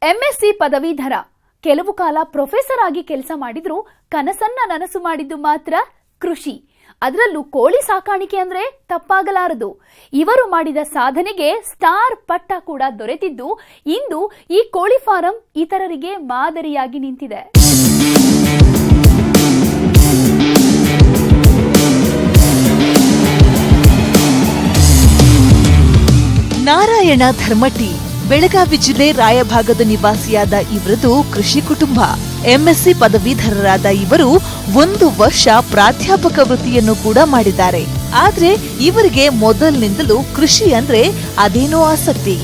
MSc ಪದವೀಧರ ಕೆಲವು ಕಾಲ ಪ್ರೊಫೆಸರ್ ಆಗಿ ಕೆಲಸ ಮಾಡಿದ್ರು ಕನಸನ್ನ ನನಸು ಮಾಡಿದ್ದು ಮಾತ್ರ ಕೃಷಿ. ಅದರಲ್ಲೂ ಕೋಳಿ ಸಾಕಾಣಿಕೆ ಅಂದ್ರೆ ತಪ್ಪಾಗಲಾರದು. ಇವರು ಮಾಡಿದ ಸಾಧನೆಗೆ ಸ್ಟಾರ್ ಪಟ್ಟ ಕೂಡ ದೊರೆತಿದ್ದು ಇಂದು ಈ ಕೋಳಿ ಫಾರಂ ಇತರರಿಗೆ ಮಾದರಿಯಾಗಿ ನಿಂತಿದೆ. ನಾರಾಯಣ ಧರ್ಮಟಿ ಬೆಳಗಾವಿ ಜಿಲ್ಲೆ ರಾಯಭಾಗದ ನಿವಾಸಿಯಾದ ಇವರದು ಕೃಷಿ ಕುಟುಂಬ. MSc ಪದವೀಧರರಾದ ಇವರು 1 ವರ್ಷ ಪ್ರಾಧ್ಯಾಪಕ ವೃತ್ತಿಯನ್ನು ಕೂಡ ಮಾಡಿದ್ದಾರೆ. ಆದ್ರೆ ಇವರಿಗೆ ಮೊದಲಿನಿಂದಲೂ ಕೃಷಿ ಅಂದ್ರೆ ಅದೇನೋ ಆಸಕ್ತಿ.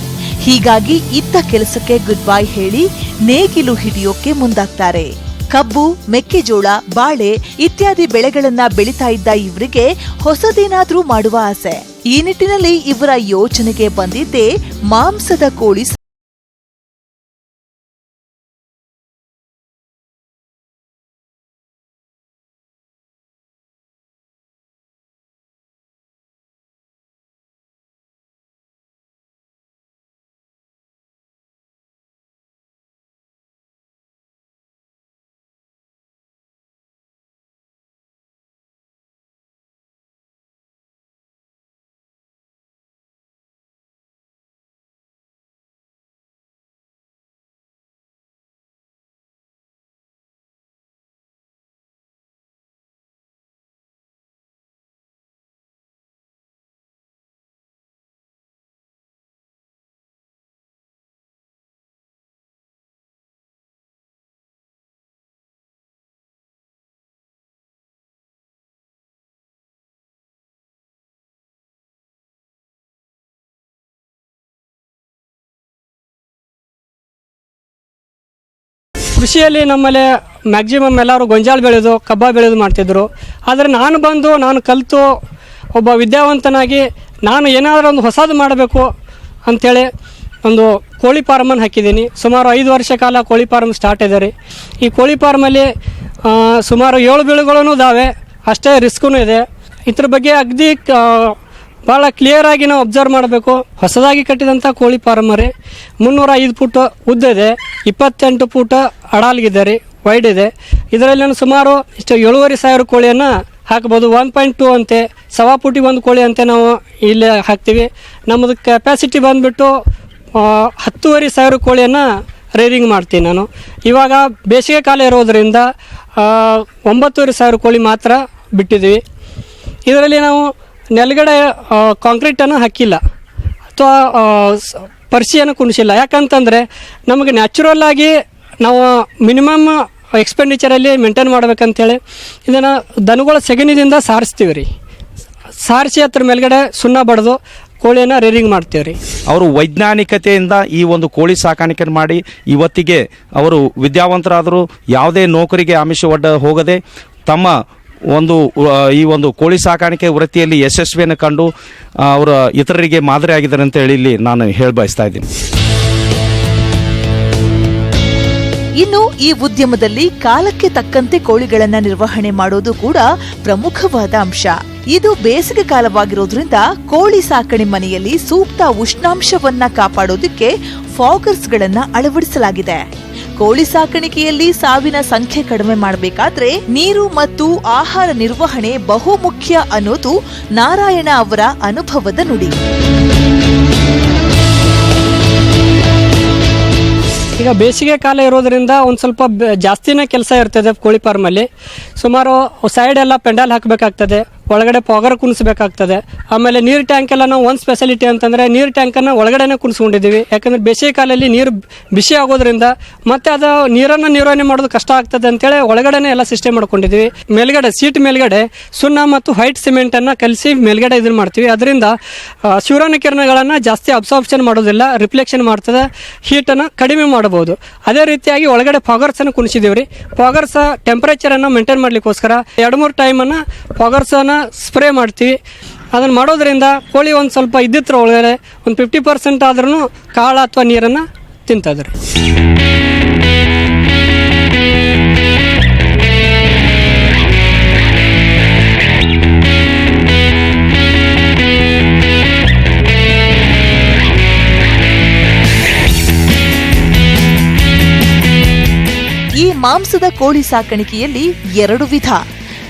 ಹೀಗಾಗಿ ಇದ್ದ ಕೆಲಸಕ್ಕೆ ಗುಡ್ ಬೈ ಹೇಳಿ ನೇಗಿಲು ಹಿಡಿಯೋಕೆ ಮುಂದಾಗ್ತಾರೆ. ಕಬ್ಬು, ಮೆಕ್ಕೆಜೋಳ, ಬಾಳೆ ಇತ್ಯಾದಿ ಬೆಳೆಗಳನ್ನ ಬೆಳೀತಾ ಇದ್ದ ಇವರಿಗೆ ಹೊಸದೇನಾದ್ರೂ ಮಾಡುವ ಆಸೆ. ಈ ನಿಟ್ಟಿನಲ್ಲಿ ಇವರ ಯೋಚನೆಗೆ ಬಂದಿದ್ದೇ ಮಾಂಸದ ಕೋಳಿ. ಕೃಷಿಯಲ್ಲಿ ನಮ್ಮಲ್ಲಿ ಮ್ಯಾಕ್ಸಿಮಮ್ ಎಲ್ಲರೂ ಗೊಂಜಾಳ ಬೆಳೆದು ಕಬ್ಬ ಬೆಳೆದು ಮಾಡ್ತಿದ್ರು. ಆದರೆ ನಾನು ಕಲಿತು ಒಬ್ಬ ವಿದ್ಯಾವಂತನಾಗಿ ನಾನು ಏನಾದರೂ ಒಂದು ಹೊಸದು ಮಾಡಬೇಕು ಅಂಥೇಳಿ ಒಂದು ಕೋಳಿ ಫಾರ್ಮನ್ನು ಹಾಕಿದ್ದೀನಿ. ಸುಮಾರು 5 ವರ್ಷ ಕಾಲ ಕೋಳಿ ಫಾರ್ಮ್ ಸ್ಟಾರ್ಟ್ ಇದೆ ರೀ. ಈ ಕೋಳಿ ಫಾರ್ಮಲ್ಲಿ ಸುಮಾರು 7 ಬೀಳುಗಳೂ ಇದ್ದಾವೆ, ಅಷ್ಟೇ ರಿಸ್ಕೂ ಇದೆ. ಇದ್ರ ಬಗ್ಗೆ ಅಗದಿ ಭಾಳ ಕ್ಲಿಯರಾಗಿ ನಾವು ಅಬ್ಸರ್ವ್ ಮಾಡಬೇಕು. ಹೊಸದಾಗಿ ಕಟ್ಟಿದಂಥ ಕೋಳಿ ಫಾರ್ಮ್ ರೀ. 305 ಫುಟ್ ಉದ್ದ ಇದೆ, 28 ಫುಟ್ ಅಡಾಲ್ಗಿದೆ ರೀ, ವೈಡ್ ಇದೆ. ಇದರಲ್ಲಿ ಸುಮಾರು 7,500 ಕೋಳಿಯನ್ನು ಹಾಕ್ಬೋದು. 1.2 ಅಂತೆ, 1.25 ಫುಟಿಗೆ 1 ಕೋಳಿ ಅಂತೆ ನಾವು ಇಲ್ಲೇ ಹಾಕ್ತೀವಿ. ನಮ್ಮದು ಕೆಪಾಸಿಟಿ ಬಂದುಬಿಟ್ಟು 10,500 ಕೋಳಿಯನ್ನು ರೇರಿಂಗ್ ಮಾಡ್ತೀನಿ ನಾನು. ಇವಾಗ ಬೇಸಿಗೆ ಕಾಲ ಇರೋದರಿಂದ 9,500 ಕೋಳಿ ಮಾತ್ರ ಬಿಟ್ಟಿದ್ದೀವಿ. ಇದರಲ್ಲಿ ನಾವು ನೆಲಗಡೆ ಕಾಂಕ್ರೀಟನ್ನು ಹಾಕಿಲ್ಲ ಅಥವಾ ಪರಿಸಿಯನ್ನು ಕುಣಿಸಿಲ್ಲ. ಯಾಕಂತಂದರೆ ನಮಗೆ ನ್ಯಾಚುರಲ್ ಆಗಿ ನಾವು ಮಿನಿಮಮ್ ಎಕ್ಸ್ಪೆಂಡಿಚರಲ್ಲಿ ಮೇಂಟೈನ್ ಮಾಡ್ಬೇಕಂತೇಳಿ ಇದನ್ನು ದನಗಳ ಸೆಗಣಿದಿಂದ ಸಾರಿಸ್ತೀವಿ ರೀ. ಸಾರಿಸಿ ಅದ್ರ ಮೇಲ್ಗಡೆ ಸುಣ್ಣ ಬಡ್ದು ಕೋಳಿಯನ್ನು ರೇರಿಂಗ್ ಮಾಡ್ತೀವಿ ರೀ. ಅವರು ವೈಜ್ಞಾನಿಕತೆಯಿಂದ ಈ ಒಂದು ಕೋಳಿ ಸಾಕಾಣಿಕೆ ಮಾಡಿ ಇವತ್ತಿಗೆ ಅವರು ವಿದ್ಯಾವಂತರಾದರು. ಯಾವುದೇ ನೌಕರಿಗೆ ಆಮಿಷ ಒಡ್ಡ ಹೋಗದೆ ತಮ್ಮ ಈ ಒಂದು ಕೋಳಿ ಸಾಕಾಣಿಕೆ ವೃತ್ತಿಯಲ್ಲಿ ಯಶಸ್ವಿಯನ್ನು ಕಂಡು ಅವರ ಇತರರಿಗೆ ಮಾದರಿ ಆಗಿದ್ದಾರೆ ಅಂತ ಹೇಳಿ ಇಲ್ಲಿ ನಾನು ಬಯಸ್ತಾ ಇದ್ದೀನಿ. ಇನ್ನು ಈ ಉದ್ಯಮದಲ್ಲಿ ಕಾಲಕ್ಕೆ ತಕ್ಕಂತೆ ಕೋಳಿಗಳನ್ನ ನಿರ್ವಹಣೆ ಮಾಡೋದು ಕೂಡ ಪ್ರಮುಖವಾದ ಅಂಶ. ಇದು ಬೇಸಿಗೆ ಕಾಲವಾಗಿರೋದ್ರಿಂದ ಕೋಳಿ ಸಾಕಣೆ ಮನೆಯಲ್ಲಿ ಸೂಕ್ತ ಉಷ್ಣಾಂಶವನ್ನ ಕಾಪಾಡೋದಕ್ಕೆ ಫಾಗರ್ಸ್ಗಳನ್ನ ಅಳವಡಿಸಲಾಗಿದೆ. ಕೋಳಿ ಸಾಕಾಣಿಕೆಯಲ್ಲಿ ಸಾವಿನ ಸಂಖ್ಯೆ ಕಡಿಮೆ ಮಾಡಬೇಕಾದ್ರೆ ನೀರು ಮತ್ತು ಆಹಾರ ನಿರ್ವಹಣೆ ಬಹುಮುಖ್ಯ ಅನ್ನೋದು ನಾರಾಯಣ ಅವರ ಅನುಭವದ ನುಡಿ. ಈಗ ಬೇಸಿಗೆ ಕಾಲ ಇರೋದ್ರಿಂದ ಒಂದು ಸ್ವಲ್ಪ ಜಾಸ್ತಿನೇ ಕೆಲಸ ಇರ್ತದೆ ಕೋಳಿ ಫಾರ್ಮಲ್ಲಿ. ಸುಮಾರು ಸೈಡ್ ಎಲ್ಲ ಪೆಂಡಲ್ ಹಾಕಬೇಕಾಗ್ತದೆ, ಒಳಗಡೆ ಪಾಗರ್ ಕುಣಿಸ್ಬೇಕಾಗ್ತದೆ. ಆಮೇಲೆ ನೀರು ಟ್ಯಾಂಕ್ ಎಲ್ಲ ನಾವು ಒಂದು ಸ್ಪೆಷಾಲಿಟಿ ಅಂತಂದರೆ ನೀರು ಟ್ಯಾಂಕನ್ನು ಒಳಗಡೆನೇ ಕುಣಿಸ್ಕೊಂಡಿದ್ದೀವಿ. ಯಾಕಂದರೆ ಬೇಸಿಗೆ ಕಾಲದಲ್ಲಿ ನೀರು ಬಿಸಿ ಆಗೋದ್ರಿಂದ ಮತ್ತೆ ಅದು ನೀರನ್ನು ನಿರ್ವಹಣೆ ಮಾಡೋದು ಕಷ್ಟ ಆಗ್ತದೆ ಅಂತೇಳಿ ಒಳಗಡೆನೇ ಎಲ್ಲ ಸಿಸ್ಟಮ್ ಮಾಡ್ಕೊಂಡಿದ್ದೀವಿ. ಮೇಲ್ಗಡೆ ಸೀಟ್ ಮೇಲ್ಗಡೆ ಸುಣ್ಣ ಮತ್ತು ವೈಟ್ ಸಿಮೆಂಟನ್ನು ಕಲಿಸಿ ಮೇಲ್ಗಡೆ ಇದನ್ನು ಮಾಡ್ತೀವಿ. ಅದರಿಂದ ಸೂರ್ಯನ ಕಿರಣಗಳನ್ನು ಜಾಸ್ತಿ ಅಬ್ಸಾರ್ಪ್ಷನ್ ಮಾಡೋದಿಲ್ಲ, ರಿಫ್ಲೆಕ್ಷನ್ ಮಾಡ್ತದೆ, ಹೀಟನ್ನು ಕಡಿಮೆ ಮಾಡಬಹುದು. ಅದೇ ರೀತಿಯಾಗಿ ಒಳಗಡೆ ಫಾಗರ್ಸನ್ನು ಕುಣಿಸಿದ್ದೀವಿ ರೀ. ಫಾಗರ್ಸ್ ಟೆಂಪರೇಚರನ್ನು ಮೇಂಟೈನ್ ಮಾಡಲಿಕ್ಕೋಸ್ಕರ 2-3 ಟೈಮನ್ನು ಫಾಗರ್ಸನ್ನು ಸ್ಪ್ರೇ ಮಾಡ್ತೀವಿ. ಅದನ್ನು ಮಾಡೋದ್ರಿಂದ ಕೋಳಿ ಒಂದು ಸ್ವಲ್ಪ ಇದ್ದಿತ್ರ ಒಳಗಡೆ ಒಂದು 50% ಆದ್ರೂ ಕಾಳು ಅಥವಾ ನೀರನ್ನು ತಿಂತದ್ರಿ. ಮಾಂಸದ ಕೋಳಿ ಸಾಕಾಣಿಕೆಯಲ್ಲಿ 2 ವಿಧ.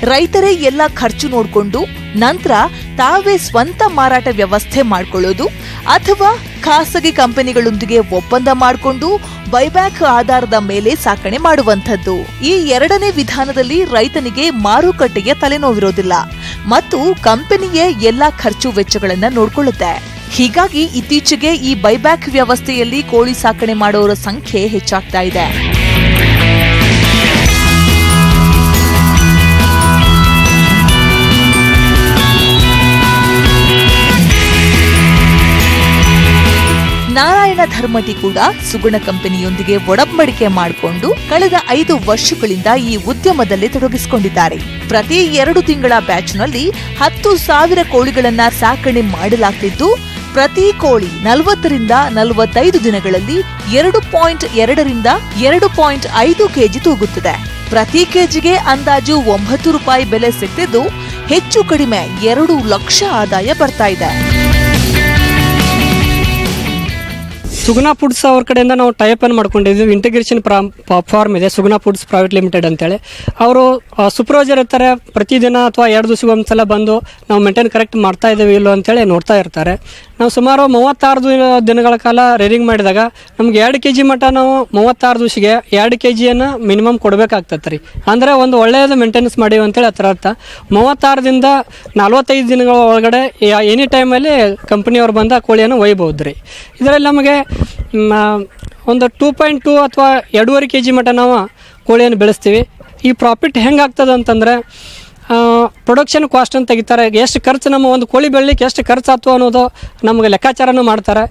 ರೈತರೇ ಎಲ್ಲ ಖರ್ಚು ನೋಡಿಕೊಂಡು ನಂತರ ತಾವೇ ಸ್ವಂತ ಮಾರಾಟ ವ್ಯವಸ್ಥೆ ಮಾಡಿಕೊಳ್ಳೋದು, ಅಥವಾ ಖಾಸಗಿ ಕಂಪನಿಗಳೊಂದಿಗೆ ಒಪ್ಪಂದ ಮಾಡಿಕೊಂಡು ಬೈಬ್ಯಾಕ್ ಆಧಾರದ ಮೇಲೆ ಸಾಕಣೆ ಮಾಡುವಂಥದ್ದು. ಈ 2ನೇ ವಿಧಾನದಲ್ಲಿ ರೈತನಿಗೆ ಮಾರುಕಟ್ಟೆಯ ತಲೆನೋವಿರೋದಿಲ್ಲ ಮತ್ತು ಕಂಪನಿಯೇ ಎಲ್ಲಾ ಖರ್ಚು ವೆಚ್ಚಗಳನ್ನ ನೋಡಿಕೊಳ್ಳುತ್ತೆ. ಹೀಗಾಗಿ ಇತ್ತೀಚೆಗೆ ಈ ಬೈಬ್ಯಾಕ್ ವ್ಯವಸ್ಥೆಯಲ್ಲಿ ಕೋಳಿ ಸಾಕಣೆ ಮಾಡೋರ ಸಂಖ್ಯೆ ಹೆಚ್ಚಾಗ್ತಾ ಇದೆ. ನಾರಾಯಣ ಧರ್ಮಟಿ ಕೂಡ ಸುಗುಣ ಕಂಪನಿಯೊಂದಿಗೆ ಒಡಂಬಡಿಕೆ ಮಾಡಿಕೊಂಡು ಕಳೆದ 5 ವರ್ಷಗಳಿಂದ ಈ ಉದ್ಯಮದಲ್ಲಿ ತೊಡಗಿಸಿಕೊಂಡಿದ್ದಾರೆ. ಪ್ರತಿ 2 ತಿಂಗಳ ಬ್ಯಾಚ್ನಲ್ಲಿ 10,000 ಕೋಳಿಗಳನ್ನ ಸಾಕಣೆ ಮಾಡಲಾಗ್ತಿದ್ದು, ಪ್ರತಿ ಕೋಳಿ 40 ರಿಂದ 45 ದಿನಗಳಲ್ಲಿ 2.2 ರಿಂದ 2.5 ಕೆಜಿ ತೂಗುತ್ತದೆ. ಪ್ರತಿ ಕೆಜಿಗೆ ಅಂದಾಜು 9 ರೂಪಾಯಿ ಬೆಲೆ ಸಿಗ್ತಿದ್ದು, ಹೆಚ್ಚು ಕಡಿಮೆ 2 ಲಕ್ಷ ಆದಾಯ ಬರ್ತಾ ಇದೆ. ಸುಗುಣ ಫುಡ್ಸ್ ಅವ್ರ ಕಡೆಯಿಂದ ನಾವು ಟೈಪ್ ಅನ್ನು ಮಾಡ್ಕೊಂಡಿದ್ದೀವಿ. ಇಂಟಿಗ್ರೇಷನ್ ಫಾರ್ಮ್ ಇದೆ, ಸುಗುಣ ಫುಡ್ಸ್ ಪ್ರೈವೇಟ್ ಲಿಮಿಟೆಡ್ ಅಂತೇಳಿ. ಅವರು ಸೂಪರ್ವೈಸರ್ ಇರ್ತಾರೆ, ಪ್ರತಿದಿನ ಅಥವಾ 2 ದಿವಸಕ್ಕೆ ಒಂದ್ಸಲ ಬಂದು ನಾವು ಮೇಂಟೈನ್ ಕರೆಕ್ಟ್ ಮಾಡ್ತಾ ಇದ್ದೀವಿ ಇಲ್ಲೋ ಅಂತೇಳಿ ನೋಡ್ತಾ ಇರ್ತಾರೆ. ನಾವು ಸುಮಾರು 36 ದಿನಗಳ ಕಾಲ ರೇರಿಂಗ್ ಮಾಡಿದಾಗ ನಮ್ಗೆ 2 ಕೆಜಿ ಮಟ್ಟ ನಾವು 36 ದಿವಸಿಗೆ 2 ಕೆಜಿಯನ್ನು ಮಿನಿಮಮ್ ಕೊಡಬೇಕಾಗ್ತದೆ ರೀ. ಅಂದರೆ ಒಂದು ಒಳ್ಳೆಯದು ಮೇಂಟೆನೆನ್ಸ್ ಮಾಡೀವಿ ಅಂತೇಳಿ ಅದರ ಅರ್ಥ. 36ರಿಂದ 45 ದಿನಗಳ ಒಳಗಡೆ ಎನಿ ಟೈಮಲ್ಲಿ ಕಂಪ್ನಿಯವ್ರು ಬಂದ ಕೋಳಿಯನ್ನು ಒಯ್ಬೋದು ರೀ. ಇದರಲ್ಲಿ ನಮಗೆ ಒಂದು 2.2 ಅಥವಾ 2.5 ಕೆಜಿ ಮಟ್ಟ ನಾವು ಕೋಳಿಯನ್ನು ಬೆಳೆಸ್ತೀವಿ. ಈ ಪ್ರಾಫಿಟ್ ಹೆಂಗಾಗ್ತದೆ ಅಂತಂದರೆ, ಪ್ರೊಡಕ್ಷನ್ ಕಾಸ್ಟ್ ಅಂತ ತೆಗಿತಾರೆ. ಎಷ್ಟು ಖರ್ಚು ನಮ್ಮ ಒಂದು ಕೋಳಿ ಬೆಳಲಿಕ್ಕೆ ಎಷ್ಟು ಖರ್ಚು ಆಯ್ತು ಅನ್ನೋದು ನಮಗೆ ಲೆಕ್ಕಾಚಾರನೂ ಮಾಡ್ತಾರೆ.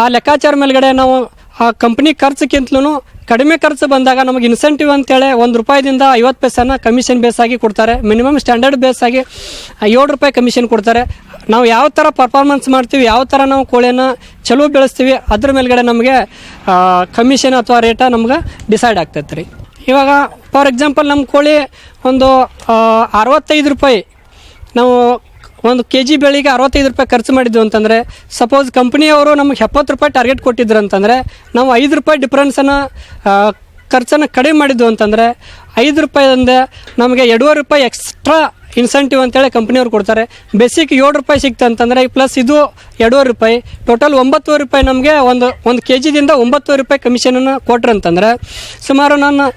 ಆ ಲೆಕ್ಕಾಚಾರ ಮೇಲ್ಗಡೆ ನಾವು ಆ ಕಂಪ್ನಿ ಖರ್ಚಕ್ಕಿಂತಲೂ ಕಡಿಮೆ ಖರ್ಚು ಬಂದಾಗ ನಮಗೆ ಇನ್ಸೆಂಟಿವ್ ಅಂತೇಳಿ ₹1 50 ಪೈಸೆನ ಕಮಿಷನ್ ಬೇಸ್ ಆಗಿ ಕೊಡ್ತಾರೆ. ಮಿನಿಮಮ್ ಸ್ಟ್ಯಾಂಡರ್ಡ್ ಬೇಸ್ ಆಗಿ ₹7 ಕಮಿಷನ್ ಕೊಡ್ತಾರೆ. ನಾವು ಯಾವ ಥರ ಪರ್ಫಾರ್ಮೆನ್ಸ್ ಮಾಡ್ತೀವಿ, ಯಾವ ಥರ ನಾವು ಕೋಳಿಯನ್ನು ಚಲೋ ಬೆಳೆಸ್ತೀವಿ, ಅದ್ರ ಮೇಲ್ಗಡೆ ನಮಗೆ ಕಮಿಷನ್ ಅಥವಾ ರೇಟ ನಮ್ಗೆ ಡಿಸೈಡ್ ಆಗ್ತೈತೆ ರೀ. ಇವಾಗ ಫಾರ್ ಎಕ್ಸಾಂಪಲ್ ನಮ್ಮ ಕೋಳಿ ಒಂದು ₹65 ನಾವು ಒಂದು ಕೆಜಿ ಬೆಳೆಗೆ ₹65 ಖರ್ಚು ಮಾಡಿದ್ವು ಅಂತಂದರೆ, ಸಪೋಸ್ ಕಂಪ್ನಿಯವರು ನಮಗೆ ₹70 ಟಾರ್ಗೆಟ್ ಕೊಟ್ಟಿದ್ರು ಅಂತಂದರೆ, ನಾವು ₹5 ಡಿಫ್ರೆನ್ಸನ್ನು ಖರ್ಚನ್ನು ಕಡಿಮೆ ಮಾಡಿದ್ವು ಅಂತಂದರೆ ₹5 ನಮಗೆ ₹2.5 ಎಕ್ಸ್ಟ್ರಾ ಇನ್ಸೆಂಟಿವ್ ಅಂತೇಳಿ ಕಂಪ್ನಿಯವ್ರು ಕೊಡ್ತಾರೆ. ಬೇಸಿಕ್ ₹7 ಸಿಕ್ತು ಅಂತಂದರೆ ಪ್ಲಸ್ ಇದು ₹2.5 ಟೋಟಲ್ ₹9 ನಮಗೆ ಒಂದು ಕೆ ಜಿದಿಂದ ₹9 ಕಮಿಷನನ್ನು ಕೊಟ್ರು ಅಂತಂದರೆ, ಸುಮಾರು ನಾನು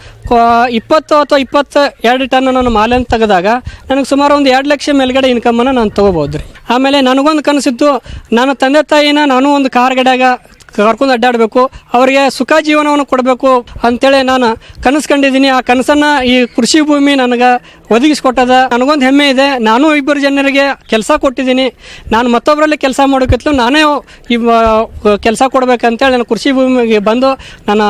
20 ಅಥವಾ 22 ಟನ್ ನಾನು ಮಾಲನ್ನು ತೆಗೆದಾಗ ನನಗೆ ಸುಮಾರು ಒಂದು 2 ಲಕ್ಷ ಮೇಲ್ಗಡೆ ಇನ್ಕಮನ್ನು ನಾನು ತೊಗೋಬೋದು ರೀ. ಆಮೇಲೆ ನನಗೊಂದು ಕನಸಿತ್ತು, ನಾನು ತಂದೆ ತಾಯಿನ ನಾನು ಒಂದು ಕಾರ್ ಗಡ್ಯಾಗ ಕರ್ಕೊಂಡು ಅಡ್ಡಾಡಬೇಕು, ಅವರಿಗೆ ಸುಖ ಜೀವನವನ್ನು ಕೊಡಬೇಕು ಅಂತೇಳಿ ನಾನು ಕನಸು ಕಂಡಿದ್ದೀನಿ. ಆ ಕನಸನ್ನು ಈ ಕೃಷಿ ಭೂಮಿ ನನಗೆ ಒದಗಿಸ್ಕೊಟ್ಟದ. ನನಗೊಂದು ಹೆಮ್ಮೆ ಇದೆ, ನಾನು 2 ಜನರಿಗೆ ಕೆಲಸ ಕೊಟ್ಟಿದ್ದೀನಿ. ನಾನು ಮತ್ತೊಬ್ಬರಲ್ಲಿ ಕೆಲಸ ಮಾಡೋಕ್ಕಿಂತಲೂ ನಾನೇ ಕೆಲಸ ಕೊಡಬೇಕಂತೇಳಿ ನಾನು ಕೃಷಿ ಭೂಮಿಗೆ ಬಂದು ನಾನು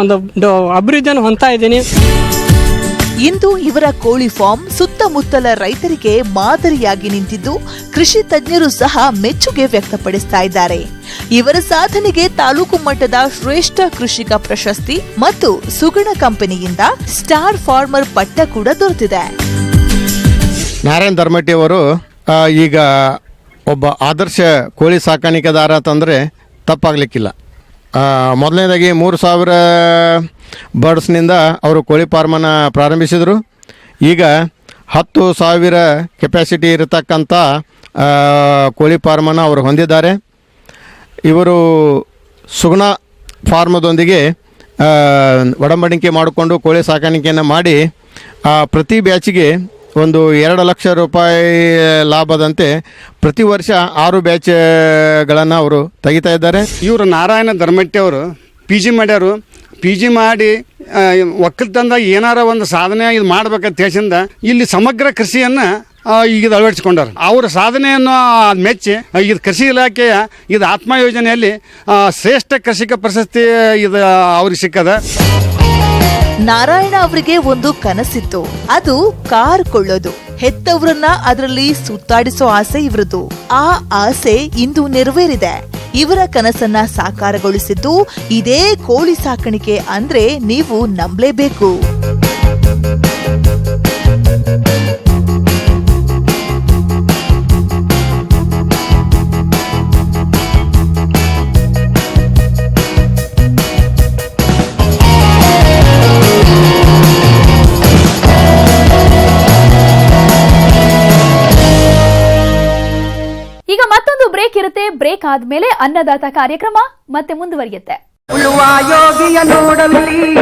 ಒಂದು ಅಭಿವೃದ್ಧಿಯನ್ನು ಹೊಂದ್ತಾ ಇದ್ದೀನಿ. ಇಂದು ಇವರ ಕೋಳಿ ಫಾರ್ಮ್ ಸುತ್ತಮುತ್ತಲ ರೈತರಿಗೆ ಮಾದರಿಯಾಗಿ ನಿಂತಿದ್ದು, ಕೃಷಿ ತಜ್ಞರು ಸಹ ಮೆಚ್ಚುಗೆ ವ್ಯಕ್ತಪಡಿಸ್ತಾ ಇದ್ದಾರೆ. ಇವರ ಸಾಧನೆಗೆ ತಾಲೂಕು ಮಟ್ಟದ ಶ್ರೇಷ್ಠ ಕೃಷಿಕ ಪ್ರಶಸ್ತಿ ಮತ್ತು ಸುಗುಣ ಕಂಪನಿಯಿಂದ ಸ್ಟಾರ್ ಫಾರ್ಮರ್ ಪಟ್ಟ ಕೂಡ ದೊರೆತಿದೆ. ನಾರಾಯಣ ಧರ್ಮಟಿ ಅವರು ಈಗ ಒಬ್ಬ ಆದರ್ಶ ಕೋಳಿ ಸಾಕಾಣಿಕೆದಾರ ಅಂತಂದರೆ ತಪ್ಪಾಗಲಿಕ್ಕಿಲ್ಲ. ಮೊದಲನೇದಾಗಿ 3,000 ಬರ್ಡ್ಸ್ನಿಂದ ಅವರು ಕೋಳಿ ಫಾರ್ಮನ್ನು ಪ್ರಾರಂಭಿಸಿದರು. ಈಗ 10,000 ಕೆಪಾಸಿಟಿ ಇರತಕ್ಕಂಥ ಕೋಳಿ ಫಾರ್ಮನ್ನು ಅವರು ಹೊಂದಿದ್ದಾರೆ. ಇವರು ಸುಗುಣ ಫಾರ್ಮದೊಂದಿಗೆ ಒಡಂಬಡಿಕೆ ಮಾಡಿಕೊಂಡು ಕೋಳಿ ಸಾಕಾಣಿಕೆಯನ್ನು ಮಾಡಿ ಪ್ರತಿ ಬ್ಯಾಚಿಗೆ ಒಂದು 2 ಲಕ್ಷ ರೂಪಾಯಿ ಲಾಭದಂತೆ ಪ್ರತಿ ವರ್ಷ 6 ಬ್ಯಾಚ್ಗಳನ್ನು ಅವರು ತೆಗಿತಾ ಇದ್ದಾರೆ. ಇವರು ನಾರಾಯಣ ಧರ್ಮಟ್ಟಿ ಅವರು PG ಮಾಡ್ಯಾರು. PG ಮಾಡಿ ಒಕ್ಕಲ್ತನದಾಗ ಏನಾರ ಒಂದು ಸಾಧನೆ ಇದು ಮಾಡ್ಬೇಕಂತ ಹೇಳಿಂದ ಇಲ್ಲಿ ಸಮಗ್ರ ಕೃಷಿಯನ್ನು ಈಗ ಅಳವಡಿಸಿಕೊಂಡರು. ಅವರ ಸಾಧನೆಯನ್ನು ಮೆಚ್ಚಿ ಇದು ಕೃಷಿ ಇಲಾಖೆಯ ಇದು ಆತ್ಮ ಯೋಜನೆಯಲ್ಲಿ ಶ್ರೇಷ್ಠ ಕೃಷಿಕ ಪ್ರಶಸ್ತಿ ಇದು ಅವ್ರಿಗೆ ಸಿಕ್ಕದ. ನಾರಾಯಣ ಅವರಿಗೆ ಒಂದು ಕನಸಿತ್ತು, ಅದು ಕಾರ್ ಕೊಳ್ಳೋದು. ಹೆತ್ತವರನ್ನ ಅದರಲ್ಲಿ ಸುತ್ತಾಡಿಸೋ ಆಸೆ ಇವರದು. ಆ ಆಸೆ ಇಂದು ನೆರವೇರಿದೆ. ಇವರ ಕನಸನ್ನ ಸಾಕಾರಗೊಳಿಸಿದ್ದು ಇದೇ ಕೋಳಿ ಸಾಕಾಣಿಕೆ ಅಂದ್ರೆ ನೀವು ನಂಬಲೇಬೇಕು. ಬ್ರೇಕ್ ಆದ್ಮೇಲೆ ಅನ್ನದಾತ ಕಾರ್ಯಕ್ರಮ ಮತ್ತೆ ಮುಂದುವರಿಯುತ್ತೆ. ಉಳುವ ಯೋಗಿಯ ನೋಡಲ್ಲಿ